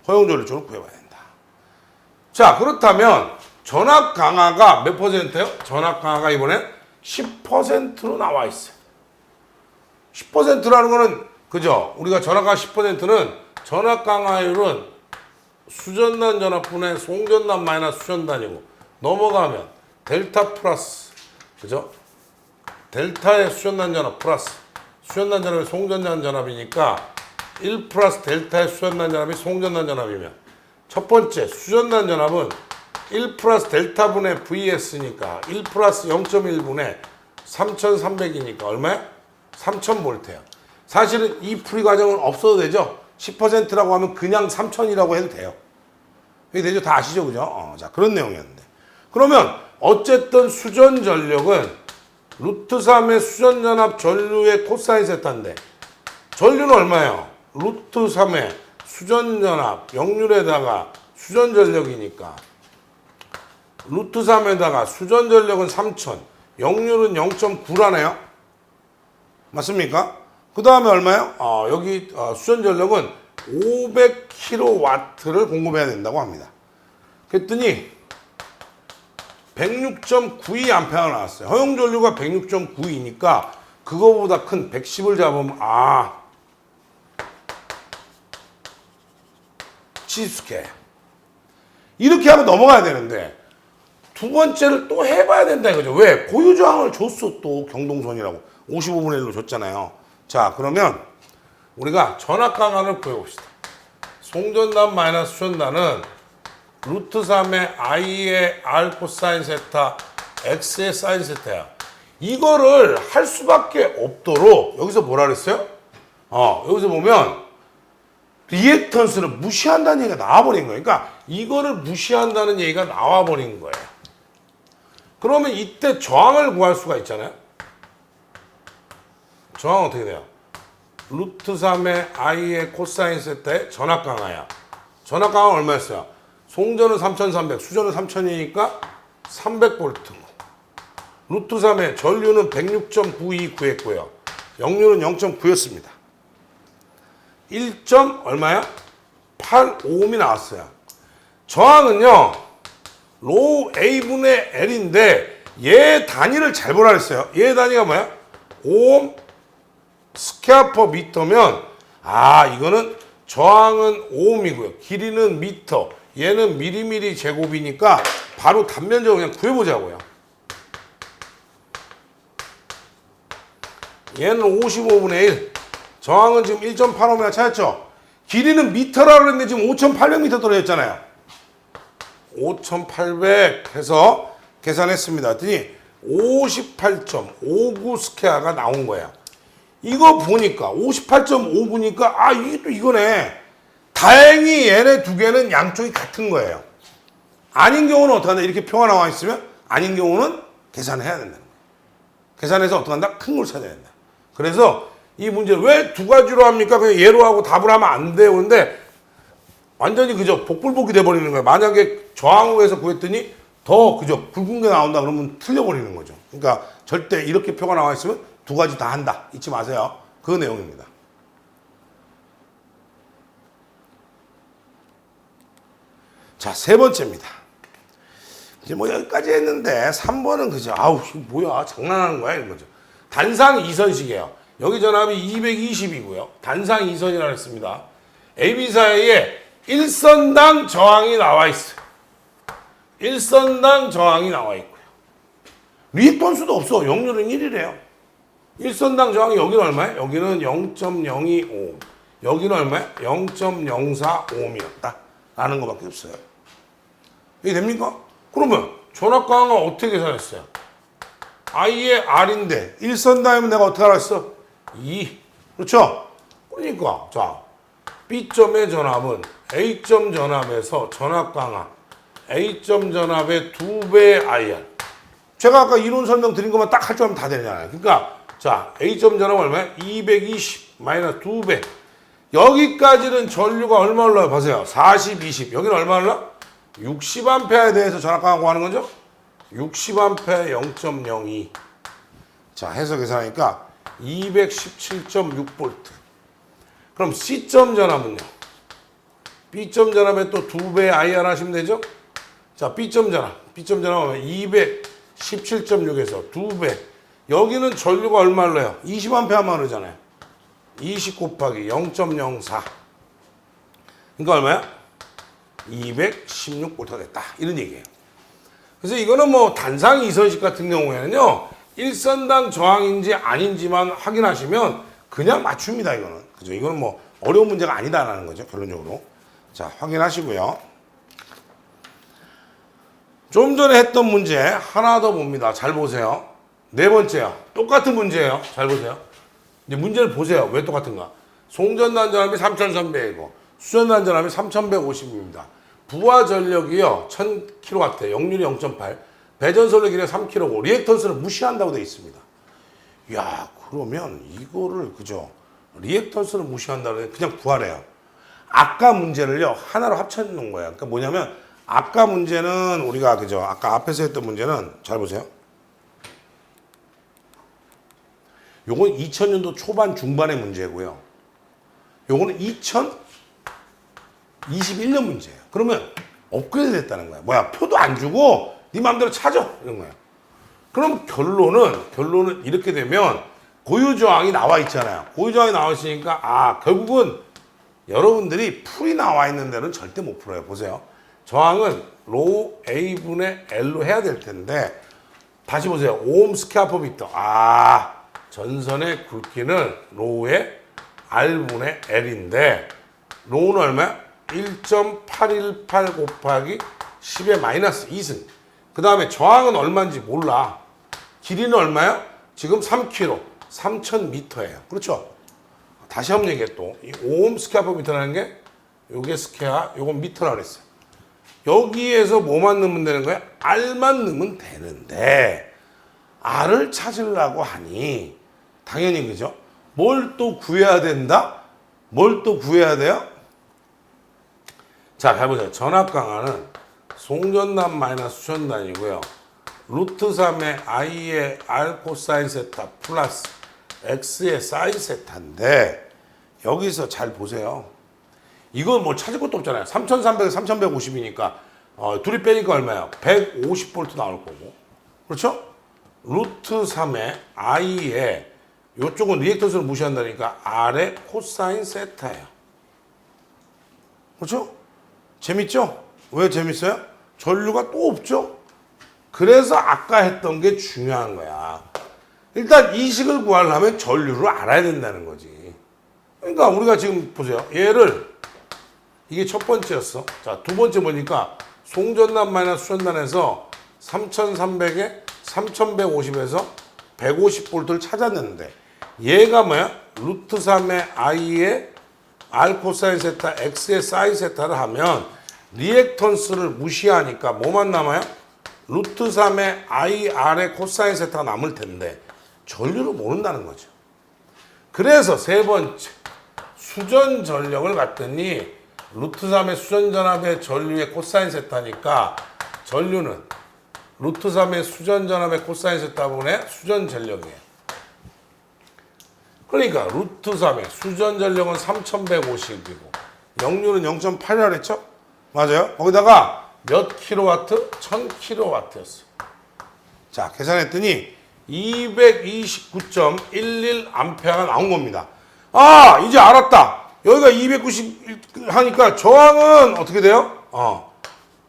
허용 전류 쪽을 구해봐야 된다. 자, 그렇다면 전압 강화가 몇 퍼센트예요? 전압 강화가 이번엔 10%로 나와 있어요. 10%라는 거는 그죠? 우리가 전압 강화 10%는 전압 강화율은 수전단 전압분의 송전단 마이너스 수전단이고 넘어가면 델타 플러스 그죠? 델타의 수전단 전압 플러스 수전단 전압이 송전단 전압이니까 1 플러스 델타의 수전단 전압이 송전단 전압이면 첫 번째 수전단 전압은 1 플러스 델타분의 VS니까 1 플러스 0.1분의 3300이니까 얼마야? 3000V야. 사실은 이 풀이 과정은 없어도 되죠. 10%라고 하면 그냥 3000이라고 해도 돼요. 이게 되죠? 다 아시죠? 그죠? 자, 그런 내용이었는데. 그러면 어쨌든 수전 전력은 루트 3의 수전 전압 전류의 코사인 세타인데 전류는 얼마예요? 루트 3의 수전 전압 역률에다가 수전 전력이니까 루트 3에다가 수전 전력은 3000, 역률은 0.9라네요. 맞습니까? 그 다음에 얼마예요? 여기 수전 전력은 500kW를 공급해야 된다고 합니다. 그랬더니 106.92A 나왔어요. 허용 전류가 106.92니까 그거보다 큰 110을 잡으면 치수계 이렇게 하고 넘어가야 되는데 두 번째를 또 해봐야 된다 이거죠. 왜? 고유저항을 줬어 또 경동선이라고 55분의 1로 줬잖아요. 자, 그러면 우리가 전압 강화를 구해봅시다. 송전단 마이너스 수전단은 루트 3의 i의 r 코사인 세타 x의 사인 세타야. 이거를 할 수밖에 없도록 여기서 뭐라 그랬어요? 여기서 보면 리액턴스를 무시한다는 얘기가 나와버린 거예요. 그러니까 이거를 무시한다는 얘기가 나와버린 거예요. 그러면 이때 저항을 구할 수가 있잖아요. 저항은 어떻게 돼요? 루트 3의 i의 코사인 세타의 전압 강화야. 전압 강화는 얼마였어요? 송전은 3300, 수전은 3000이니까 300V. 루트 3의 전류는 106.92 구했고요. 역류는 0.9였습니다. 1. 얼마야? 8ohm이 나왔어요. 저항은요. 로우 A분의 L인데 얘 단위를 잘 보라 그랬어요. 얘 단위가 뭐야? 오hm 스퀘어 퍼 미터면 이거는 저항은 오음이고요. 길이는 미터. 얘는 미리미리 제곱이니까 바로 단면적으로 그냥 구해보자고요. 얘는 55분의 1. 저항은 지금 1.85m 찾았죠? 길이는 미터라고 그랬는데 지금 5,800m 떨어졌잖아요. 5,800 해서 계산했습니다. 그랬더니 58.59 스퀘어가 나온 거예요. 이거 보니까 58.5보니까 이게 또 이거네. 다행히 얘네 두 개는 양쪽이 같은 거예요. 아닌 경우는 어떡한다? 이렇게 표가 나와 있으면 아닌 경우는 계산해야 된다는 거예요. 계산해서 어떡한다? 큰 걸 찾아야 된다. 그래서 이 문제를 왜 두 가지로 합니까? 그냥 얘로 하고 답을 하면 안 돼요. 근데 완전히 그저 복불복이 돼버리는 거예요. 만약에 저항으로 해서 구했더니 더 그저 굵은 게 나온다 그러면 틀려버리는 거죠. 그러니까 절대 이렇게 표가 나와 있으면 두 가지 다 한다. 잊지 마세요. 그 내용입니다. 자, 세 번째입니다. 이제 뭐 여기까지 했는데 3번은 그죠. 뭐야 장난하는 거야 이런 거죠. 단상 2선식이에요. 여기 전압이 220이고요. 단상 2선이라고 했습니다. AB 사이에 1선당 저항이 나와 있어요. 1선당 저항이 나와 있고요. 리액턴스도 없어. 역률은 1이래요. 1선당 저항이 여기는 얼마야? 여기는 0.025. 여기는 얼마야? 0.04ohm이었다. 라는 것밖에 없어요. 이게 됩니까? 그러면 전압 강화가 어떻게 계산했어요? I의 R인데 1선당이면 내가 어떻게 알았어? 2. 그렇죠? 그러니까 자 B점의 전압은 A점 전압에서 전압 강화 A점 전압의 2배 IR. 제가 아까 이론 설명 드린 것만 딱 할 줄 알면 다 되잖아요. 그러니까 자 A점 전압 얼마야? 220 마이너스 2배. 여기까지는 전류가 얼마 올라요? 보세요. 40, 20. 여기는 얼마 올라? 60A에 대해서 전압 강화 구하는 거죠? 60A 0.02. 자, 해서 계산하니까 217.6V. 그럼 C점 전압은요? B점 전압에 또 2배 IR 하시면 되죠? 자, B점 전압. B점 전압은 217.6에서 2배. 여기는 전류가 얼마를 해요? 20A만 흐르잖아요. 20 곱하기 0.04. 그러니까 얼마야? 216V가 됐다. 이런 얘기예요. 그래서 이거는 뭐 단상 이선식 같은 경우에는요. 일선당 저항인지 아닌지만 확인하시면 그냥 맞춥니다. 이거는. 그죠? 이거는 뭐 어려운 문제가 아니다라는 거죠. 결론적으로. 자, 확인하시고요. 좀 전에 했던 문제 하나 더 봅니다. 잘 보세요. 네 번째요. 똑같은 문제예요. 잘 보세요. 이제 문제를 보세요. 왜 똑같은가? 송전단 전압이 3,300이고 수전단 전압이 3,150입니다. 부하 전력이요. 1000kW, 역률이 0.8, 배전솔의 기력 3kg고 리액턴스를 무시한다고 되어 있습니다. 야, 그러면 이거를 그죠? 리액턴스를 무시한다고 그냥 부하래요. 아까 문제를요. 하나로 합쳐놓은 거예요. 그러니까 뭐냐면 아까 문제는 우리가 그죠? 아까 앞에서 했던 문제는 잘 보세요. 요건 2000년도 초반 중반의 문제고요. 요거는 2021년 문제예요. 그러면 업그레이드 됐다는 거야. 뭐야? 표도 안 주고 네 마음대로 찾아. 이런 거예요. 그럼 결론은 이렇게 되면 고유저항이 나와 있잖아요. 고유저항이 나와 있으니까 결국은 여러분들이 풀이 나와 있는 데는 절대 못 풀어요. 보세요. 저항은 로우 A분의 L로 해야 될 텐데 다시 보세요. 오hm 스퀘어퍼미터. 전선의 굵기는 로우의 R분의 L인데 로우는 얼마야? 1.818 곱하기 10의 마이너스 2승. 그 다음에 저항은 얼마인지 몰라. 길이는 얼마야? 지금 3km, 3000m예요. 그렇죠? 다시 한번 얘기해 또. 이 오hm 스퀘어퍼미터라는 게 요게 스퀘어, 요건 미터라고 그랬어요. 여기에서 뭐만 넣으면 되는 거야? R만 넣으면 되는데 R을 찾으려고 하니 당연히 그죠? 뭘 또 구해야 된다? 뭘 또 구해야 돼요? 자, 잘 보세요. 전압 강하는 송전단 마이너스 수전단이고요. 루트 3의 I의 R 코사인 세타 플러스 X의 사인 세타인데 여기서 잘 보세요. 이건 뭐 찾을 것도 없잖아요. 3300, 3150이니까 둘이 빼니까 얼마예요? 150V 나올 거고. 그렇죠? 루트 3의 I의 이쪽은 리액턴스를 무시한다니까 R의 코사인 세타예요. 그렇죠? 재밌죠? 왜 재밌어요? 전류가 또 없죠? 그래서 아까 했던 게 중요한 거야. 일단 이 식을 구하려면 전류를 알아야 된다는 거지. 그러니까 우리가 지금 보세요. 얘를 이게 첫 번째였어. 자, 두 번째 보니까 송전단 마이너스 수전단에서 3300에 3150에서 150V를 찾았는데 얘가 뭐야? 루트 3의 I의 R 코사인 세타 X의 사인 세타를 하면 리액턴스를 무시하니까 뭐만 남아요? 루트 3의 I, R의 코사인 세타가 남을 텐데 전류를 모른다는 거죠. 그래서 세 번째 수전 전력을 갖더니 루트 3의 수전 전압의 전류의 코사인 세타니까 전류는 루트 3의 수전 전압의 코사인 세타분의 수전 전력이에요. 그러니까 루트 3의 수전 전력은 3150이고 역률은 0.8이라 그랬죠? 맞아요? 거기다가 몇 킬로와트? 1000킬로와트였어. 자, 계산했더니 229.11A가 나온 겁니다. 이제 알았다. 여기가 290 하니까 저항은 어떻게 돼요?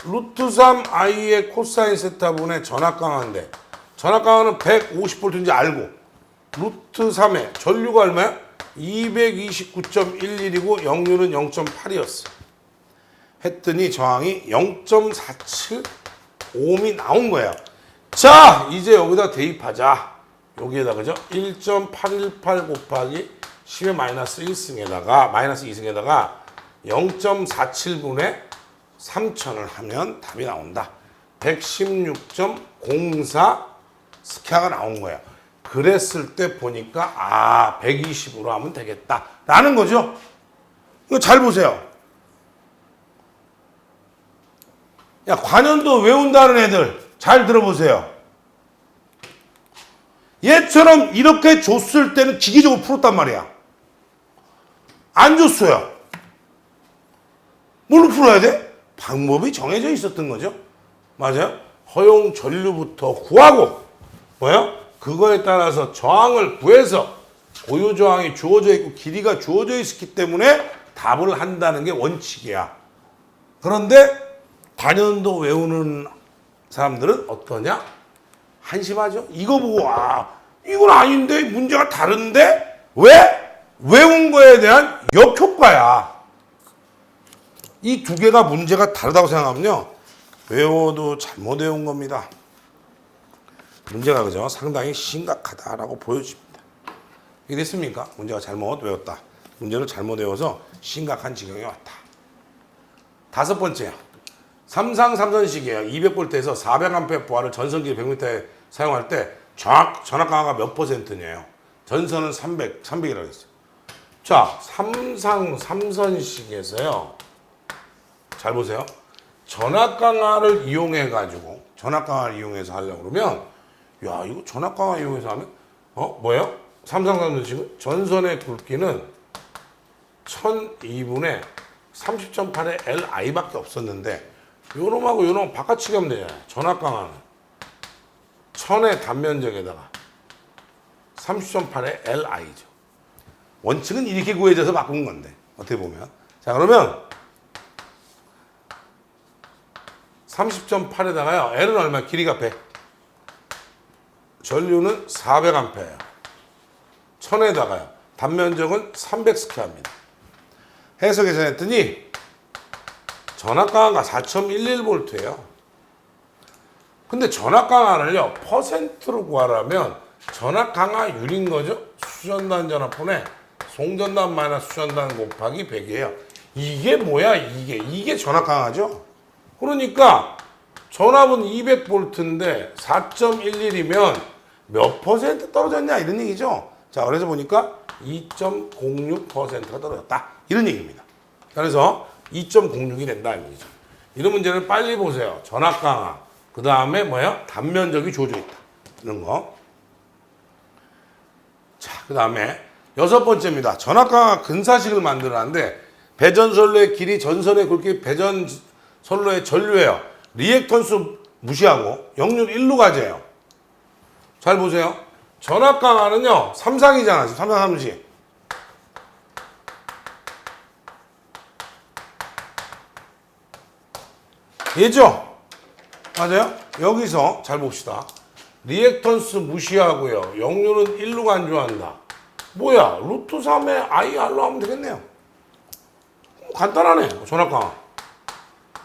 루트 3 I의 코사인 세타분의 전압 강화인데 전압 강화는 150V인지 알고 루트 3의 전류가 얼마야? 229.11이고 역률은 0.8이었어. 했더니 저항이 0.47ohm이 나온 거예요. 자, 이제 여기다 대입하자. 여기에다 그죠? 1.818 곱하기 10의 마이너스 1승에다가 마이너스 2승에다가 0.47분의 3000을 하면 답이 나온다. 116.04 스퀘어가 나온 거예요. 그랬을 때 보니까 120으로 하면 되겠다 라는 거죠. 이거 잘 보세요. 야, 관연도 외운다는 애들 잘 들어보세요. 얘처럼 이렇게 줬을 때는 기계적으로 풀었단 말이야. 안 줬어요. 뭘로 풀어야 돼? 방법이 정해져 있었던 거죠. 맞아요? 허용 전류부터 구하고 뭐예요? 그거에 따라서 저항을 구해서 고유 저항이 주어져 있고 길이가 주어져 있기 때문에 답을 한다는 게 원칙이야. 그런데 단연도 외우는 사람들은 어떠냐? 한심하죠? 이거 보고 이건 아닌데 문제가 다른데 왜? 외운 거에 대한 역효과야. 이 두 개가 문제가 다르다고 생각하면요. 외워도 잘못 외운 겁니다. 문제가 그죠? 상당히 심각하다라고 보여집니다. 이게 됐습니까? 문제가 잘못 외웠다. 문제를 잘못 외워서 심각한 지경에 왔다. 다섯 번째요. 삼성삼선식이에요. 200V에서 400A 부하를 전선기 100m에 사용할 때 전압 강화가 몇 %냐요? 전선은 300이라고 했어요. 자, 삼성삼선식에서요. 잘 보세요. 전압 강화를 이용해서 하려고 그러면, 야, 이거 전압 강화 이용해서 하면, 뭐예요? 삼성삼선식은 전선의 굵기는 1002분의 30.8의 LI밖에 없었는데, 요놈하고 요놈 바꿔치기 하면 되잖아요. 전압 강화는 1000의 단면적에다가 30.8의 LI죠. 원칙은 이렇게 구해져서 바꾼 건데, 어떻게 보면. 자, 그러면 30.8에다가요. L은 얼마? 길이가 100. 전류는 400A예요. 1000에다가요. 단면적은 300스퀘어입니다. 해서 계산했더니 전압 강화가 4.11V예요. 근데 전압 강화를요. 퍼센트로 구하려면 전압 강화율인 거죠. 수전단 전압분의 송전단 마이너스 수전단 곱하기 100이에요. 이게 뭐야? 이게 전압 강화죠. 그러니까 전압은 200V인데 4.11이면 몇 퍼센트 떨어졌냐 이런 얘기죠. 자, 그래서 보니까 2.06%가 떨어졌다. 이런 얘기입니다. 그래서 2.06이 된다 이 얘기죠. 이런 문제를 빨리 보세요. 전압 강화. 그 다음에 뭐야? 단면적이 주어져 있다. 이런 거. 자, 그 다음에 여섯 번째입니다. 전압 강화 근사식을 만들었는데 배전선로의 길이 전선의 굵기 배전선로의 전류예요. 리액턴스 무시하고 역률 1로 가져요. 잘 보세요. 전압 강화는요. 삼상이잖아. 삼상삼식. 얘죠? 맞아요? 여기서 잘 봅시다. 리액턴스 무시하고요. 역률은 1로 간주한다. 뭐야? 루트 3의 IR로 하면 되겠네요. 간단하네. 전압 강화.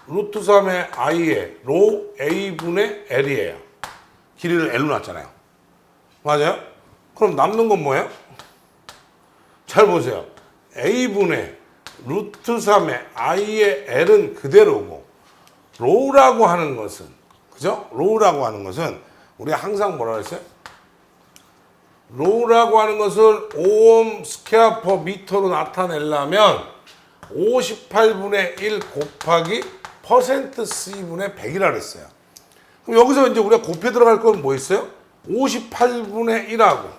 루트 3의 I에 로 A분의 L이에요. 길이를 L로 놨잖아요. 맞아요? 그럼 남는 건 뭐예요? 잘 보세요. A분의 루트 3의 I의 L은 그대로고 로우라고 하는 것은 그죠? 로우라고 하는 것은 우리가 항상 뭐라 그랬어요? 로우라고 하는 것을 오hm 스퀘어 퍼 미터로 나타내려면 58분의 1 곱하기 퍼센트 C분의 100이라 그랬어요. 그럼 여기서 이제 우리가 곱해 들어갈 건 뭐 있어요? 58분의 1하고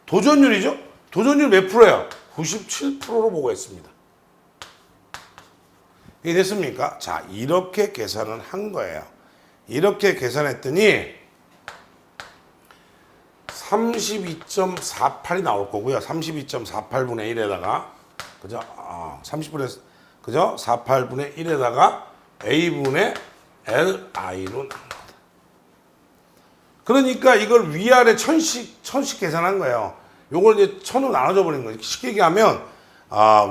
도전율이죠? 도전율 몇 프로예요? 97%로 보고 있습니다. 이게 됐습니까? 자, 이렇게 계산을 한 거예요. 이렇게 계산했더니 32.48이 나올 거고요. 32.48분의 1에다가 그죠? 30분의 그죠? 48분의 1에다가 A분의 LI로 나옵니다. 그러니까 이걸 위아래 천씩 계산한 거예요. 요걸 이제 천으로 나눠져 버린 거예요. 쉽게 얘기하면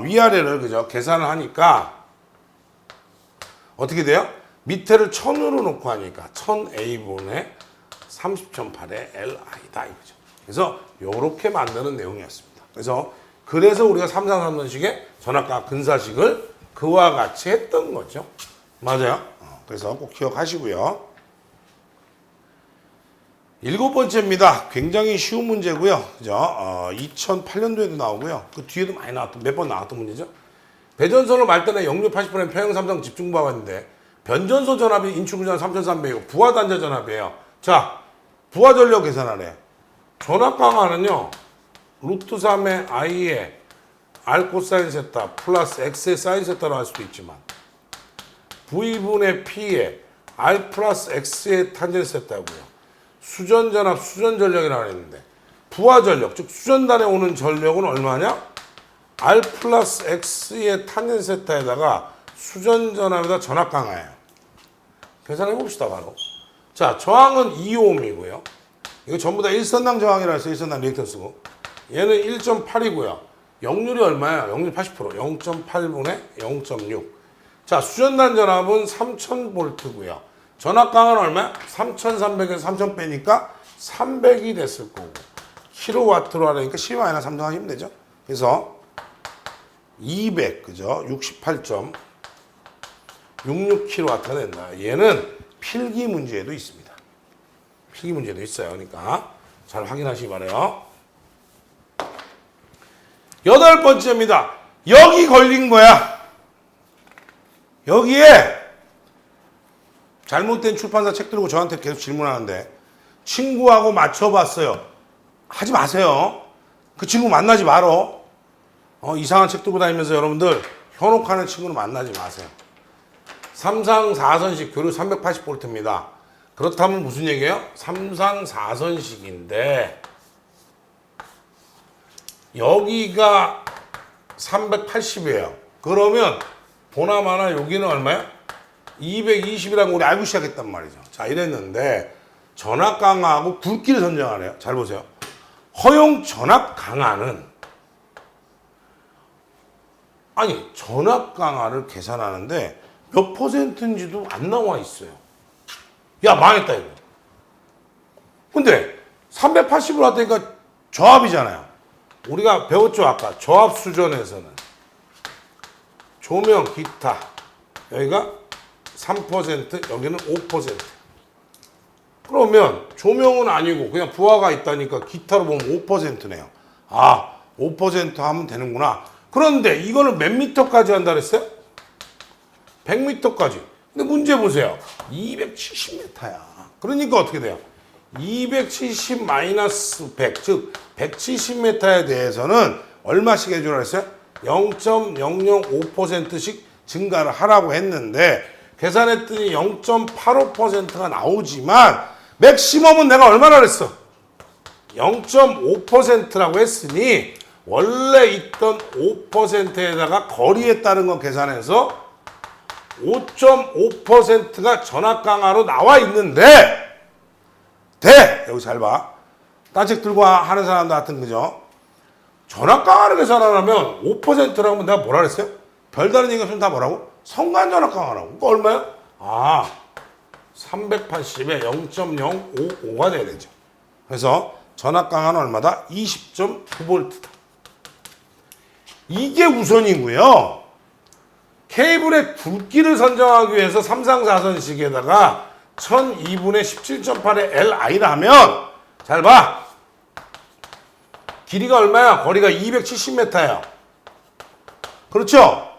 위아래를 그죠? 계산을 하니까 어떻게 돼요? 밑에를 1000으로 놓고 하니까 1000A분의 30.8의 LI다 이거죠. 그래서 요렇게 만드는 내용이었습니다. 그래서 우리가 삼상삼선식의 전압과 근사식을 그와 같이 했던 거죠. 맞아요. 그래서 꼭 기억하시고요. 일곱 번째입니다. 굉장히 쉬운 문제고요. 그죠? 2008년도에도 나오고요. 그 뒤에도 많이 나왔던 몇 번 나왔던 문제죠. 배전선을 말단에 역류 80분의 평형 삼성 집중부하가 있는데 변전소 전압이 인출구전 3300이고 부하 단자 전압이에요. 자, 부하 전력 계산하래. 전압 강화는요. 루트 3의 I에 R 코사인 세타 플러스 X의 사인 세타로 할 수도 있지만 V분의 P에 R 플러스 X의 탄젠세타고요. 수전전압, 수전전력이라고 했는데 부하전력, 즉 수전단에 오는 전력은 얼마냐? R 플러스 X의 탄젠세타에다가 수전전압에다 전압강하예요. 계산해 봅시다 바로. 자, 저항은 2ohm이고요. 이거 전부 다 일선당 저항이라 해서 일선당 리액턴스고, 얘는 1.8이고요. 역률이 얼마야? 역률 80%. 0.8분의 0.6. 자, 수전단 전압은 3000V고요. 전압 강화는 얼마야? 3300에서 3000 빼니까 300이 됐을 거고. 킬로와트로 하려니까 10-3등 하시면 되죠. 그래서 200, 그죠? 68.66킬로와트가 된다. 얘는 필기 문제에도 있습니다. 필기 문제도 있어요. 그러니까 잘 확인하시기 바라요. 8번째입니다. 여기 걸린 거야. 여기에 잘못된 출판사 책 들고 저한테 계속 질문하는데 친구하고 맞춰봤어요. 하지 마세요. 그 친구 만나지 말어. 이상한 책 들고 다니면서 여러분들 현혹하는 친구는 만나지 마세요. 3상 4선식 교류 380V입니다. 그렇다면 무슨 얘기예요? 3상 4선식인데 여기가 380이에요. 그러면 보나마나 여기는 얼마야? 220이라는 거 우리 알고 시작했단 말이죠. 자, 이랬는데 전압 강화하고 굵기를 선정하네요. 잘 보세요. 허용 전압 강화는 아니 전압 강화를 계산하는데 몇 퍼센트인지도 안 나와 있어요. 야, 망했다 이거. 근데 380으로 왔다니까 저압이잖아요. 우리가 배웠죠 아까. 저압 수전에서는 조명, 기타 여기가 3%, 여기는 5%. 그러면 조명은 아니고 그냥 부하가 있다니까 기타로 보면 5%네요. 아, 5% 하면 되는구나. 그런데 이거는 몇 미터까지 한다 그랬어요? 100m까지. 근데 문제 보세요. 270m야. 그러니까 어떻게 돼요? 270 마이너스 100, 즉 170m에 대해서는 얼마씩 해주라 했어요? 0.005%씩 증가를 하라고 했는데 계산했더니 0.85%가 나오지만 맥시멈은 내가 얼마나 그랬어? 0.5%라고 했으니 원래 있던 5%에다가 거리에 따른 거 계산해서 5.5%가 전압 강화로 나와 있는데 돼! 여기 잘 봐. 딴 책 들고 하는 사람도 같은 그죠? 전압 강화를 계산하려면 5%라고 하면 내가 뭐라 그랬어요? 별다른 얘기 없으면 다 뭐라고? 성간 전압 강화라고. 그거 얼마야? 아, 380에 0.055가 돼야 되죠. 그래서 전압 강화는 얼마다? 20.9V다. 이게 우선이고요. 케이블의 굵기를 선정하기 위해서 3상 4선식에다가 1002분의 17.8의 LI라 하면 잘 봐. 길이가 얼마야? 거리가 270m야. 그렇죠?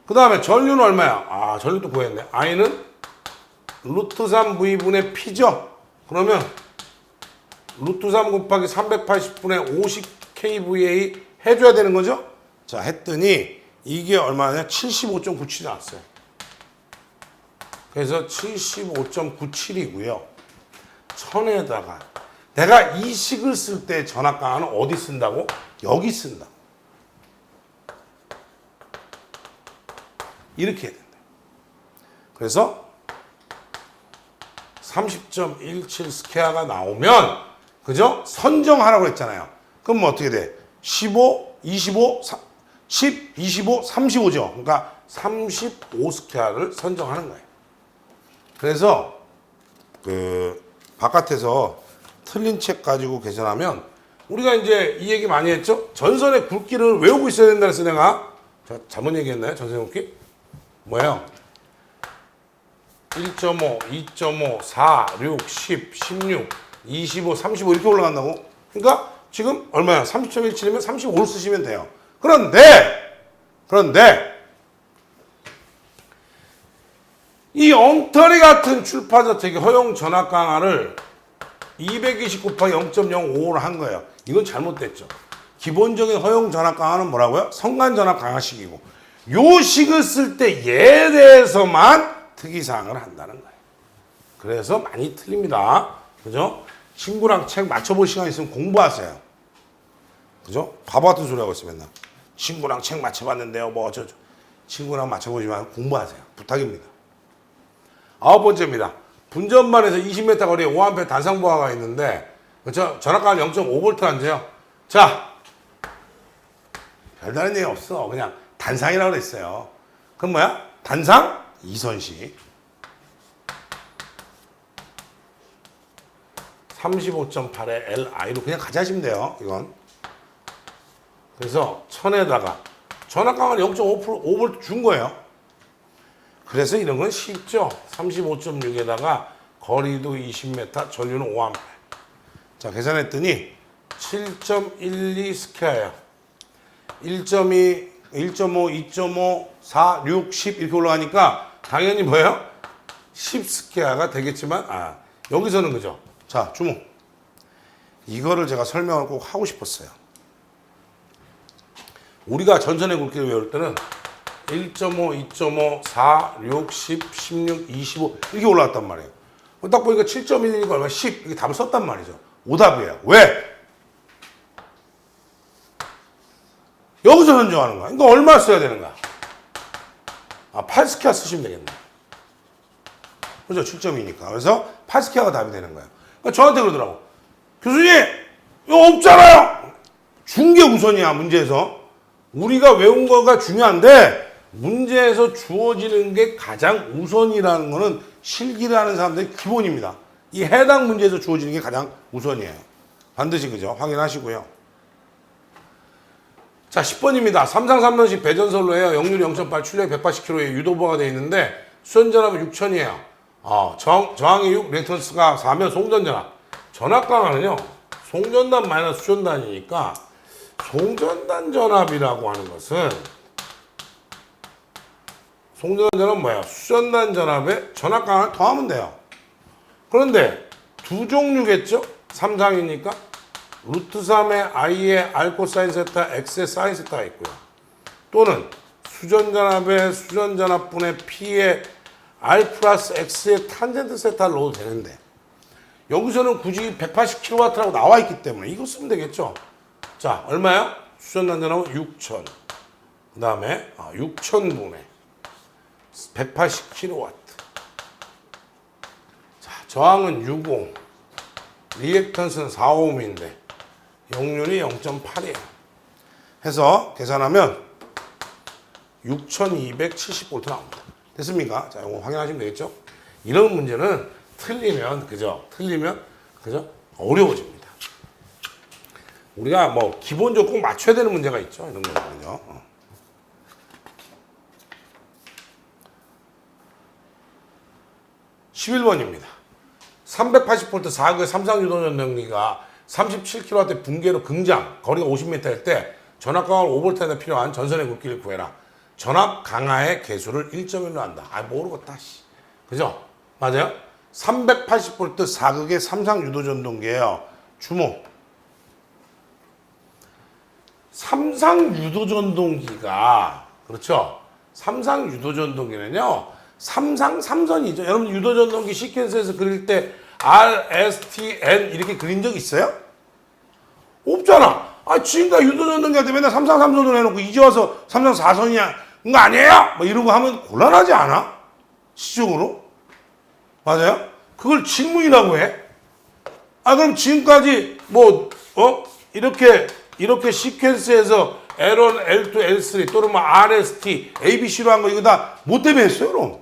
그 다음에 전류는 얼마야? 아, 전류도 구했네. I는 루트 3V분의 P죠? 그러면 루트 3 곱하기 380분의 50kVA 해줘야 되는 거죠? 자, 했더니 이게 얼마냐? 75.97이 나왔어요. 그래서 75.97이고요. 1000에다가 내가 이 식을 쓸 때 전압 강화는 어디 쓴다고? 여기 쓴다. 이렇게 해야 된다. 그래서 30.17 스퀘어가 나오면 그죠? 선정하라고 했잖아요. 그럼 뭐 어떻게 돼? 15, 25, 10, 25, 35죠. 그러니까 35 스퀘어를 선정하는 거예요. 그래서 그 바깥에서 틀린 책 가지고 계산하면 우리가 이제 이 얘기 많이 했죠? 전선의 굵기를 외우고 있어야 된다 그래서 내가 잘못 얘기했나요? 전선의 굵기? 뭐예요? 1.5, 2.5, 4, 6, 10, 16, 25, 35 이렇게 올라간다고? 그러니까 지금 얼마야? 30.17이면 35를 쓰시면 돼요. 그런데 이 엉터리 같은 출파저택의 허용 전압 강화를 220 곱하기 0.05로 한 거예요. 이건 잘못됐죠. 기본적인 허용 전압 강화는 뭐라고요? 성간 전압 강화식이고 요 식을 쓸 때 얘에 대해서만 특이사항을 한다는 거예요. 그래서 많이 틀립니다. 그죠? 친구랑 책 맞춰볼 시간 있으면 공부하세요. 그죠? 바보 같은 소리 하고 있어 맨날. 친구랑 책 맞춰봤는데요. 뭐 어쩌죠. 친구랑 맞춰보지 말고 공부하세요. 부탁입니다. 9번째입니다. 분전반에서 20m 거리에 5A 단상보아가 있는데 그렇죠? 전압가는 0.5V 한대요. 자, 별다른 얘기 없어. 그냥 단상이라고 그랬어요. 그럼 뭐야? 단상 이선식 35.8의 LI로 그냥 같이 하시면 돼요. 이건. 그래서 1000에다가 전압강을 0.5V 준 거예요. 그래서 이런 건 쉽죠. 35.6에다가 거리도 20m, 전류는 5A. 자, 계산했더니 7.12 스퀘어예요. 1.2, 1.5, 2.5, 4, 6, 10 이렇게 올라가니까 당연히 뭐예요? 10 스퀘어가 되겠지만 여기서는 그죠? 자, 주목. 이거를 제가 설명을 꼭 하고 싶었어요. 우리가 전선의 굵기를 외울 때는 1.5, 2.5, 4, 6, 10, 16, 25 이렇게 올라왔단 말이에요. 딱 보니까 7.1이니까 얼마? 10 이렇게 답을 썼단 말이죠. 오답이에요. 왜? 여기서 선정하는 거야. 그러니까 얼마 써야 되는 거야? 8스퀘어 쓰시면 되겠네. 그죠? 7.2니까. 그래서 8스퀘어가 답이 되는 거예요. 그러니까 저한테 그러더라고. 교수님, 이거 없잖아요. 준 게 우선이야, 문제에서. 우리가 외운 거가 중요한데, 문제에서 주어지는 게 가장 우선이라는 거는 실기를 하는 사람들의 기본입니다. 이 해당 문제에서 주어지는 게 가장 우선이에요. 반드시 그죠? 확인하시고요. 자, 10번입니다. 삼상 3번식 배전설로 해요. 역률 0.8, 출력 180kg에 유도보가 되어 있는데 수전전압은 6000이에요. 저항이 6, 리액턴스가 4면 송전전압. 전압강화는요. 송전단 마이너스 수전단이니까 송전단 전압이라고 하는 것은 송전단 전압은 뭐야? 수전단 전압에 전압강화를 더하면 돼요. 그런데 두 종류겠죠? 삼상이니까 루트 3의 i의 r 코사인 세타, x의 사인 세타가 있고요. 또는 수전전압의 수전전압분의 p의 r 플러스 x의 탄젠트 세타를 넣어도 되는데 여기서는 굳이 180kW라고 나와 있기 때문에 이거 쓰면 되겠죠. 자, 얼마요? 수전단전압은 6000. 그 다음에 6000분의 180kW. 자, 저항은 60. 리액턴스는 4ohm인데 역률이 0.8이에요. 해서 계산하면 6270V 나옵니다. 됐습니까? 자, 이거 확인하시면 되겠죠? 이런 문제는 틀리면, 그죠? 어려워집니다. 우리가 뭐, 기본적으로 꼭 맞춰야 되는 문제가 있죠. 이런 거는요. 11번입니다. 380V 4극의 삼상유도전등기가 37kW 붕괴로 긍장, 거리가 50m일 때 전압 강화를 5V에 필요한 전선의 굵기를 구해라. 전압 강화의 개수를 1.1로 한다. 모르겠다. 그죠? 맞아요? 380V 4극의 삼상유도전동기예요. 주목. 삼상유도전동기가 그렇죠? 삼상유도전동기는요. 삼상 삼선이죠. 여러분 유도전동기 시퀀스에서 그릴 때 R, S, T, N 이렇게 그린 적 있어요? 없잖아. 지금까지 유도전동기 할 때 맨날 삼상 삼선으로 해놓고 이제 와서 삼상 사선이야. 그거 아니에요? 뭐 이런 거 하면 곤란하지 않아? 시적으로? 맞아요? 그걸 직무이라고 해? 그럼 지금까지 이렇게 시퀀스에서 L1, L2, L3 또는 뭐 RST, ABC로 한 거 이거 다 뭐 때문에 했어요, 그럼?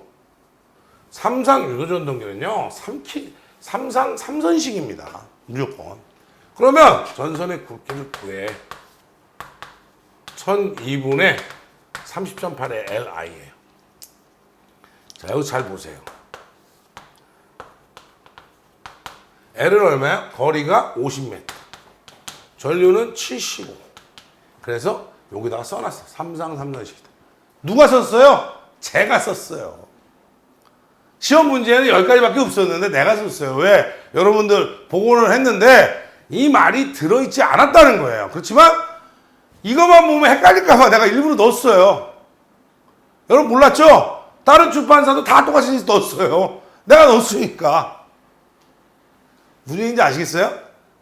삼상 유도전동기는요, 삼상 삼선식입니다. 무조건. 그러면 전선의 굵기를 구해. 1002분의 30.8의 LI예요. 자, 여기 잘 보세요. L은 얼마야? 거리가 50m. 전류는 75. 그래서 여기다가 써놨어. 삼상 삼선식이다. 누가 썼어요? 제가 썼어요. 시험 문제는 10가지밖에 없었는데 내가 썼어요. 왜? 여러분들 복원을 했는데 이 말이 들어있지 않았다는 거예요. 그렇지만 이것만 보면 헷갈릴까봐 내가 일부러 넣었어요. 여러분 몰랐죠? 다른 출판사도 다 똑같이 넣었어요. 내가 넣었으니까. 무슨 얘기인지 아시겠어요?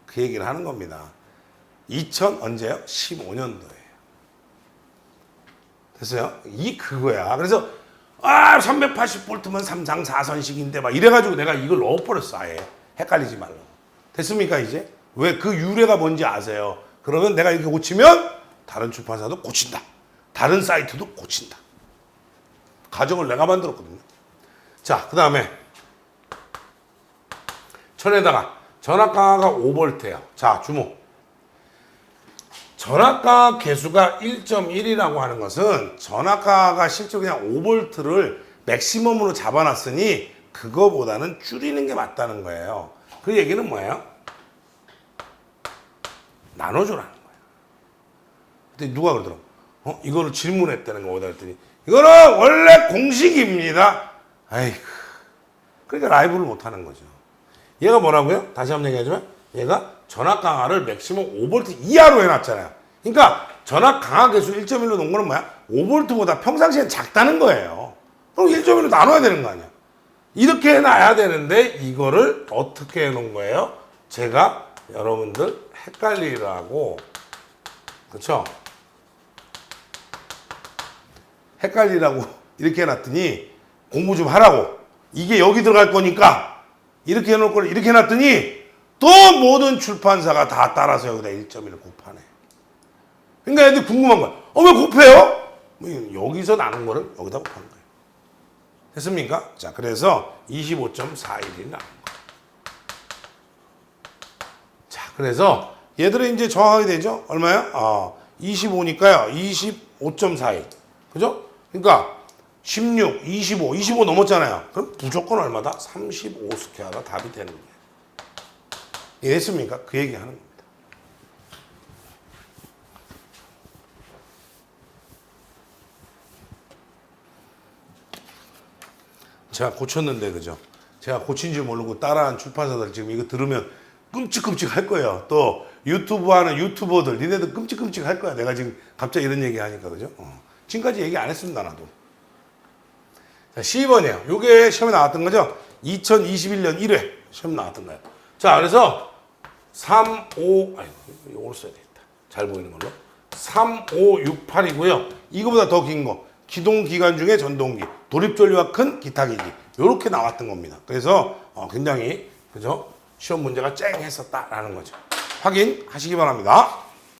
그 얘기를 하는 겁니다. 2000 언제요? 15년도예요. 됐어요? 이 그거야. 그래서 380볼트면 3상 4선식인데 막 이래가지고 내가 이걸 넣어버렸어. 아예 헷갈리지 말라고. 됐습니까 이제? 왜 그 유래가 뭔지 아세요? 그러면 내가 이렇게 고치면 다른 출판사도 고친다. 다른 사이트도 고친다. 가정을 내가 만들었거든요. 자, 그 다음에 천에다가 전압강화가 5V예요. 자, 주목. 전압강화 개수가 1.1이라고 하는 것은 전압강화가 실제로 그냥 5V를 맥시멈으로 잡아놨으니 그거보다는 줄이는 게 맞다는 거예요. 그 얘기는 뭐예요? 나눠주라는 거예요. 근데 누가 그러더라고. 이거를 질문했다는 거 어디다 했더니 이거는 원래 공식입니다. 아이고. 그러니까 라이브를 못하는 거죠. 얘가 뭐라고요? 다시 한번 얘기하자면 얘가 전압 강화를 맥시멈 5V 이하로 해놨잖아요. 그러니까 전압 강화 개수 1.1로 놓은 거는 뭐야? 5V보다 평상시엔 작다는 거예요. 그럼 1.1로 나눠야 되는 거 아니야. 이렇게 해놔야 되는데 이거를 어떻게 해놓은 거예요? 제가 여러분들 헷갈리라고, 그렇죠? 헷갈리라고 이렇게 해놨더니 공부 좀 하라고. 이게 여기 들어갈 거니까 이렇게 해놓을 걸 이렇게 해놨더니 또 모든 출판사가 다 따라서 여기다 1.1을 곱하네. 그러니까 애들이 궁금한 거야. 왜 곱해요? 여기서 나눈 거를 여기다 곱하는 거예요. 됐습니까? 자, 그래서 25.41이 나온 거예요. 자, 그래서 얘들은 이제 정확하게 되죠? 얼마야? 25니까요. 25.41. 그죠? 그러니까 16, 25 넘었잖아요. 그럼 무조건 얼마다? 35 스퀘어가 답이 되는 거예요. 이해했습니까? 그 얘기 하는 겁니다. 제가 고쳤는데, 그죠? 제가 고친 줄 모르고 따라한 출판사들 지금 이거 들으면 끔찍끔찍 할 거예요. 또 유튜브 하는 유튜버들, 니네들 끔찍끔찍 할 거야. 내가 지금 갑자기 이런 얘기 하니까, 그죠? 지금까지 얘기 안 했습니다, 나도. 자, 12번이에요. 요게 시험에 나왔던 거죠? 2021년 1회 시험 나왔던 거예요. 자, 그래서 3, 5, 이걸 써야 되겠다. 잘 보이는 걸로. 3, 5, 6, 8이고요. 이거보다 더 긴 거. 기동기관 중에 전동기. 도립전류와 큰 기타기기. 요렇게 나왔던 겁니다. 그래서 굉장히, 그죠? 시험 문제가 쨍했었다라는 거죠. 확인하시기 바랍니다.